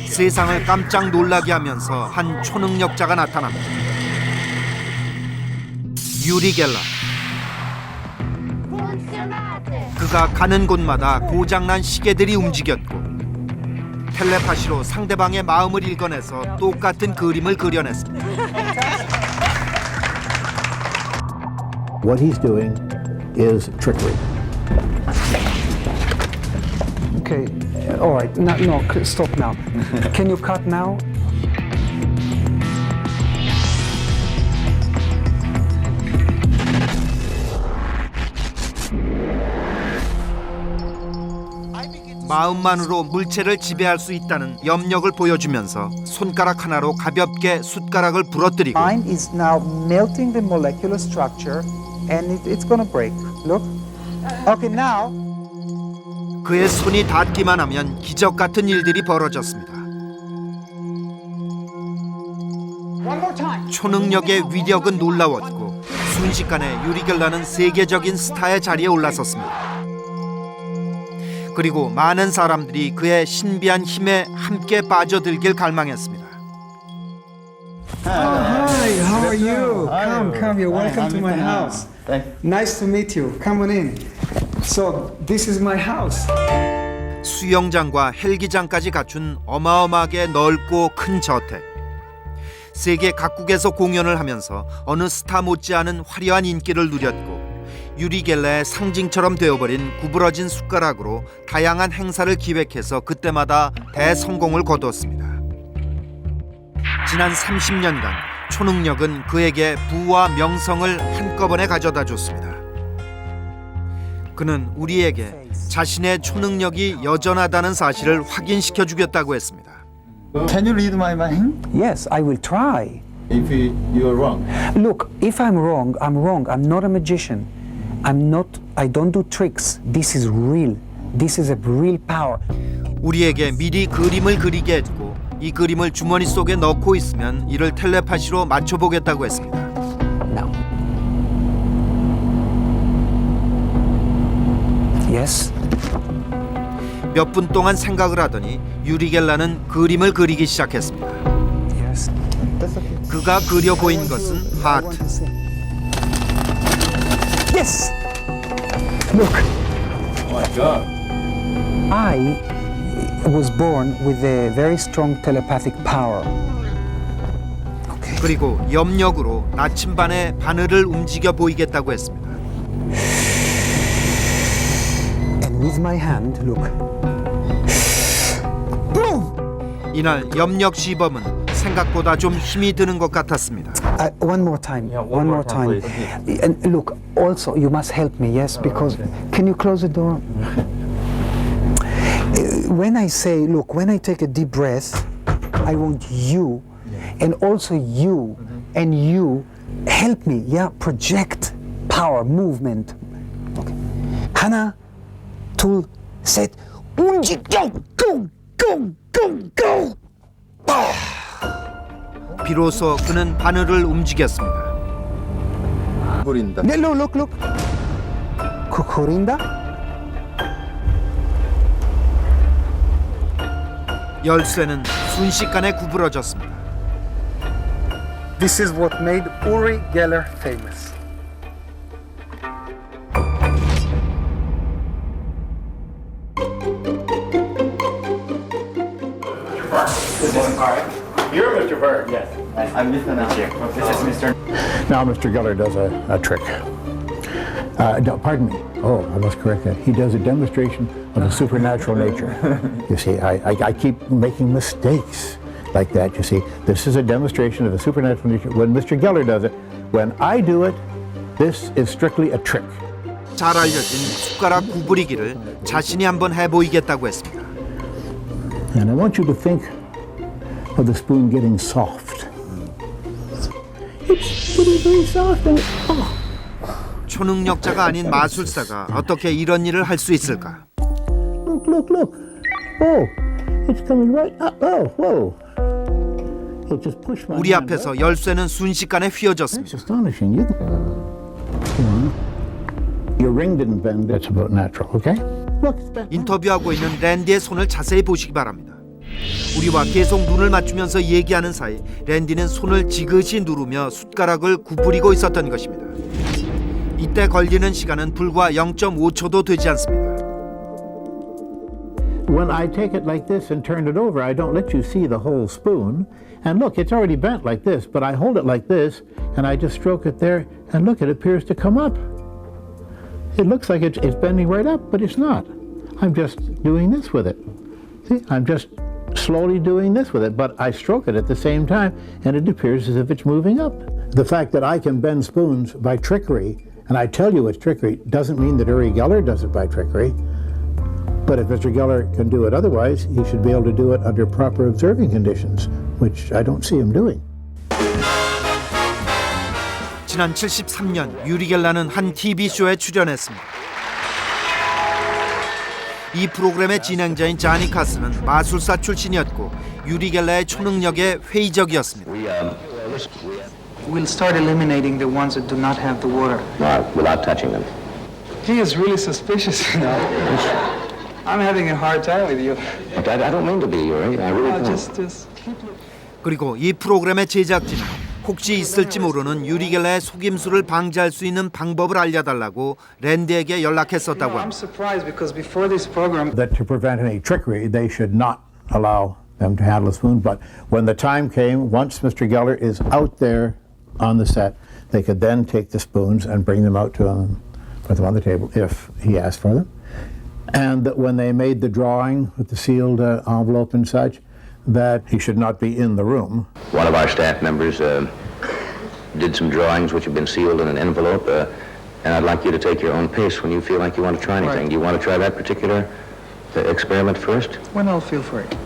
세상을 깜짝 놀라게 하면서 한 초능력자가 나타납니다. 유리 겔러. 그가 가는 곳마다 고장난 시계들이 움직였고 텔레파시로 상대방의 마음을 읽어내서 똑같은 그림을 그려냈습니다. What he's doing is trickery. Okay, all right. No, stop now. Can you cut now? 마음만으로 물체를 지배할 수 있다는 염력을 보여주면서 손가락 하나로 가볍게 숟가락을 부러뜨리고 Mind is now melting the molecular structure, and it's gonna break. Look. Okay, now. 그의 손이 닿기만 하면 기적 같은 일들이 벌어졌습니다. One more time. 초능력의 위력은 놀라웠고 순식간에 유리 겔러는 세계적인 스타의 자리에 올라섰습니다. 그리고 많은 사람들이 그의 신비한 힘에 함께 빠져들길 갈망했습니다. Hi, how are you? Come, you're welcome to my house. Nice to meet you. Come on in. So, this is my house. 수영장과 헬기장까지 갖춘 어마어마하게 넓고 큰 저택. 세계 각국에서 공연을 하면서 어느 스타 못지않은 화려한 인기를 누렸고 유리 겔러의 상징처럼 되어버린 구부러진 숟가락으로 다양한 행사를 기획해서 그때마다 대성공을 거두었습니다. 지난 30년간 초능력은 그에게 부와 명성을 한꺼번에 가져다 줬습니다. 그는 우리에게 자신의 초능력이 여전하다는 사실을 확인시켜 주겠다고 했습니다. Can you read my mind? Yes, I will try. If you are wrong. Look, if I'm wrong, I'm wrong. I'm not a magician. I don't do tricks. This is real. This is a real power. 우리에게 미리 그림을 그리게 했고 이 그림을 주머니 속에 넣고 있으면 이를 텔레파시로 맞춰보겠다고 했습니다. Now. Yes. 몇 분 동안 생각을 하더니 유리 겔러는 그림을 그리기 시작했습니다. Yes. 그가 그려 보인 것은 하트. Yes. Look, Oh my God. I was born with a very strong telepathic power. Okay. 그리고 염력으로 나침반의 바늘을 움직여 보이겠다고 했습니다. And with my hand, look. Boom! 이날 염력 시범은 생각보다 좀 힘이 드는 것 같았습니다. One more time. One more time. And look, also you must help me, yes, because can you close the door? When I say, look, when I take a deep breath, I want you, and also you, and you help me, yeah, project power, movement. Okay. 하나, 둘, 셋, 움직여, go, go, go, go. 비로소 그는 바늘을 움직였습니다. 부린다. Look. 구부린다? 열쇠는 순식간에 구부러졌습니다. This is what made Uri Geller famous. You're Mr. Berg. Yes, I'm Mr. Now. This is Mr. Now, Mr. Geller does a trick. No, pardon me. Oh, I must correct that. He does a demonstration of a supernatural nature. You see, I keep making mistakes like that. You see, this is a demonstration of a supernatural nature. When Mr. Geller does it, when I do it, this is strictly a trick. 잘 알려진 숟가락 구부리기를 자신이 한번 해보이겠다고 했습니다. And I want you to think of the spoon getting soft. It's getting very soft and 초능력자가 아닌 마술사가 어떻게 이런 일을 할 수 있을까? look. Oh, it's coming right up. Oh, whoa. It just pushed my 우리 hand 앞에서 up. 열쇠는 순식간에 It's 휘어졌습니다. astonishing. Your ring didn't bend. That's about natural, okay? Look, it's bent. 인터뷰하고 있는 랜디의 손을 자세히 보시기 바랍니다. 우리와 계속 눈을 맞추면서 얘기하는 사이 랜디는 손을 지그시 누르며 숟가락을 구부리고 있었던 것입니다. 이때 걸리는 시간은 불과 0.5초도 되지 않습니다. When I take it like this and turn it over, I don't let you see the whole spoon. And look, it's already bent like this, but I hold it like this, and I just stroke it there, and look, it appears to come up. It looks like it's bending right up, but it's not. I'm just doing this with it. See, I'm just slowly doing this with it, but I stroke it at the same time, and it appears as if it's moving up. The fact that I can bend spoons by trickery, and I tell you it's trickery, doesn't mean that Uri Geller does it by trickery. But if Mr. Geller can do it otherwise, he should be able to do it under proper observing conditions, which I don't see him doing. 지난 73년 유리 겔라는 한 TV쇼에 출연했습니다. 이 프로그램의 진행자인 자니 카스는 마술사 출신이었고 유리 겔라의 초능력에 회의적이었습니다. We'll start eliminating the ones that do not have the water. Without touching them. He is really suspicious now. I'm having a hard time with you. I don't mean to be, Yuri. I really don't. Just keep looking. 그리고 이 프로그램의 제작진은 혹시 있을지 모르는 유리 겔라의 속임수를 방지할 수 있는 방법을 알려달라고 랜디에게 연락했었다고 I'm 합니다. surprised because before this program, That to prevent any trickery, they should not allow them to handle a spoon. But when the time came, once Mr. Geller is out there on the set, they could then take the spoons and bring them out to him, put them on the table if he asked for them. And that when they made the drawing with the sealed envelope and such, that he should not be in the room. One of our staff members did some drawings which have been sealed in an envelope, and I'd like you to take your own pace when you feel like you want to try anything. Right. Do you want to try that particular experiment first? when I'll feel for it.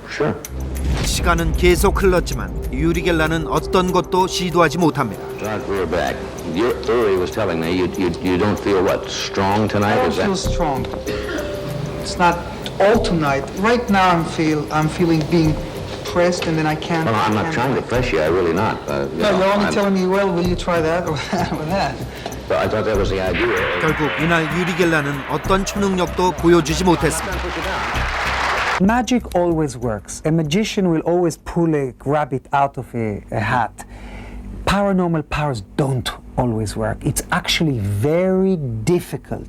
Sure. 시간은 계속 흘렀지만 유리 겔라는 어떤 것도 시도하지 못합니다. John, we're back. Uri was telling me you don't feel what, strong tonight? I don't Is that? feel strong. It's not all tonight. Right now I'm feeling being pressed and then I can't. Well, I'm not can't trying to fight. press you. I really not. No, you're only telling me, well, will you try that or that? But I thought that was the idea. 결국 이날 유리 겔라는 어떤 초능력도 보여주지 못했습니다. Magic always works. A magician will always pull a rabbit out of a hat. Paranormal powers don't always work. It's actually very difficult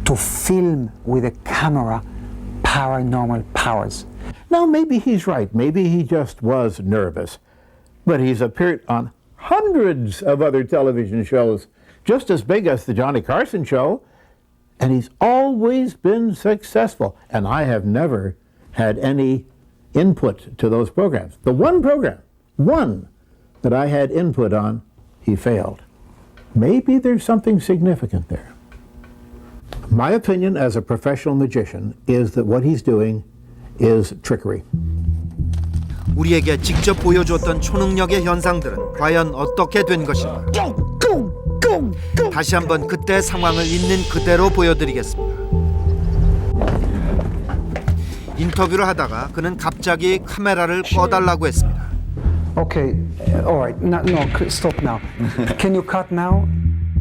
to film with a camera paranormal powers. Now, maybe he's right. Maybe he just was nervous. But he's appeared on hundreds of other television shows, just as big as the Johnny Carson show, and he's always been successful. And I have never had any input to those programs. The one program, one that I had input on, he failed. Maybe there's something significant there. My opinion as a professional magician is that what he's doing is trickery. 우리에게 직접 보여줬던 초능력의 현상들은 과연 어떻게 된 것인가? 다시 한번 그때 상황을 있는 그대로 보여드리겠습니다. 인터뷰를 하다가 그는 갑자기 카메라를 꺼달라고 했습니다. Okay, all right. No, stop now. Can you cut now?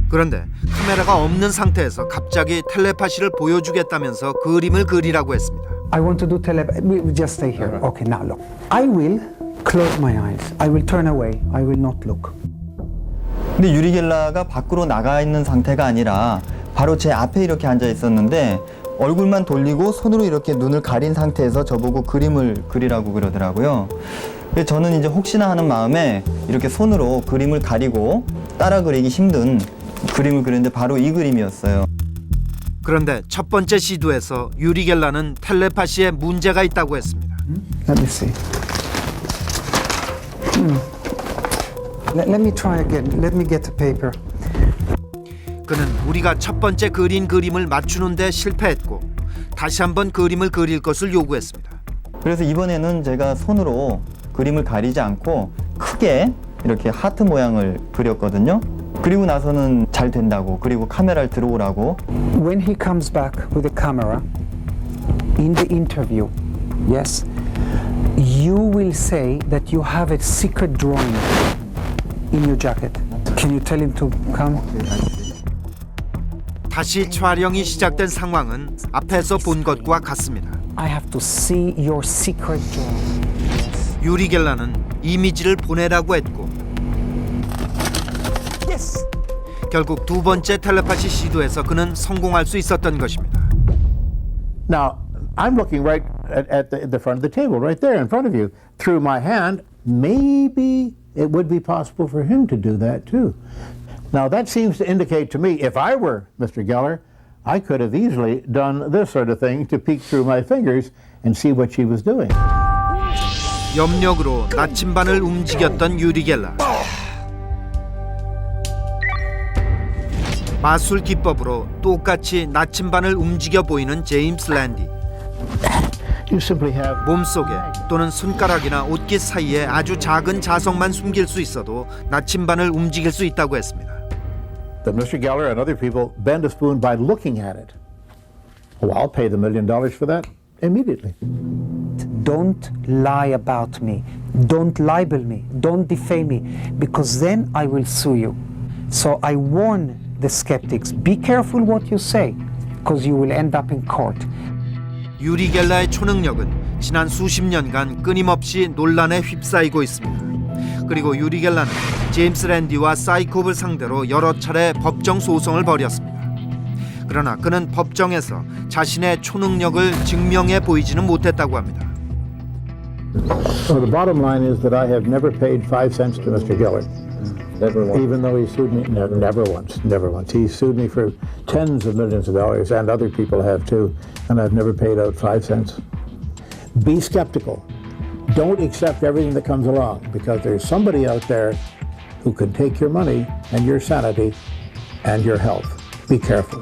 그런데 카메라가 없는 상태에서 갑자기 텔레파시를 보여주겠다면서 그림을 그리라고 했습니다. I want to do we just stay here. Okay, now look. I will close my eyes. I will turn away. I will not look. 근데 유리 겔라가 밖으로 나가 있는 상태가 아니라 바로 제 앞에 이렇게 앉아 있었는데 얼굴만 돌리고 손으로 이렇게 눈을 가린 상태에서 저보고 그림을 그리라고 그러더라고요. 그래서 저는 이제 혹시나 하는 마음에 이렇게 손으로 그림을 가리고 따라 그리기 힘든 그림을 그렸는데 바로 이 그림이었어요. 그런데 첫 번째 시도에서 유리 겔라는 텔레파시에 문제가 있다고 했습니다. Let me see. Let me try again. Let me get the paper. 그는 우리가 첫 번째 그린 그림을 맞추는데 실패했고 다시 한번 그림을 그릴 것을 요구했습니다. 그래서 이번에는 제가 손으로 그림을 가리지 않고 크게 이렇게 하트 모양을 그렸거든요. 그리고 나서는 잘 된다고, 그리고 카메라를 들어오라고. When he comes back with the camera in the interview, yes, you will say that you have a secret drawing in your jacket. Can you tell him to come? 다시 촬영이 시작된 상황은 앞에서 본 것과 같습니다. I have to see your secret drawer. 유리 겔라는 이미지를 보내라고 했고 Yes. 결국 두 번째 텔레파시 시도에서 그는 성공할 수 있었던 것입니다. Now, I'm looking right at the front of the table, right there in front of you. Through my hand, maybe it would be possible for him to do that too. Now, that seems to indicate to me, if I were Mr. Geller, I could have easily done this sort of thing to peek through my fingers and see what she was doing. 염력으로 나침반을 움직였던 유리 겔라. 마술 기법으로 똑같이 나침반을 움직여 보이는 제임스 랜디. You simply have 몸속에 또는 손가락이나 옷깃 사이에 아주 작은 자석만 숨길 수 있어도 나침반을 움직일 수 있다고 했습니다. that Mr. Geller and other people bend a spoon by looking at it. Oh, I'll pay the $1 million for that immediately. Don't lie about me. Don't libel me. Don't defame me, because then I will sue you. So I warn the skeptics, be careful what you say, because you will end up in court. 유리 겔라의 초능력은 지난 수십 년간 끊임없이 논란에 휩싸이고 있습니다. 그리고 유리 겔라는 제임스 랜디와 사이콥을 상대로 여러 차례 법정 소송을 벌였습니다. 그러나 그는 법정에서 자신의 초능력을 증명해 보이지는 못했다고 합니다. So the bottom line is that I have never paid 5 cents to Mr. Geller. Never once. Even though he sued me, never once, never once. He sued me for tens of millions of dollars, and other people have too, and I've never paid out 5 cents. Be skeptical. Don't accept everything that comes along, because there's somebody out there who can take your money and your sanity and your health. Be careful.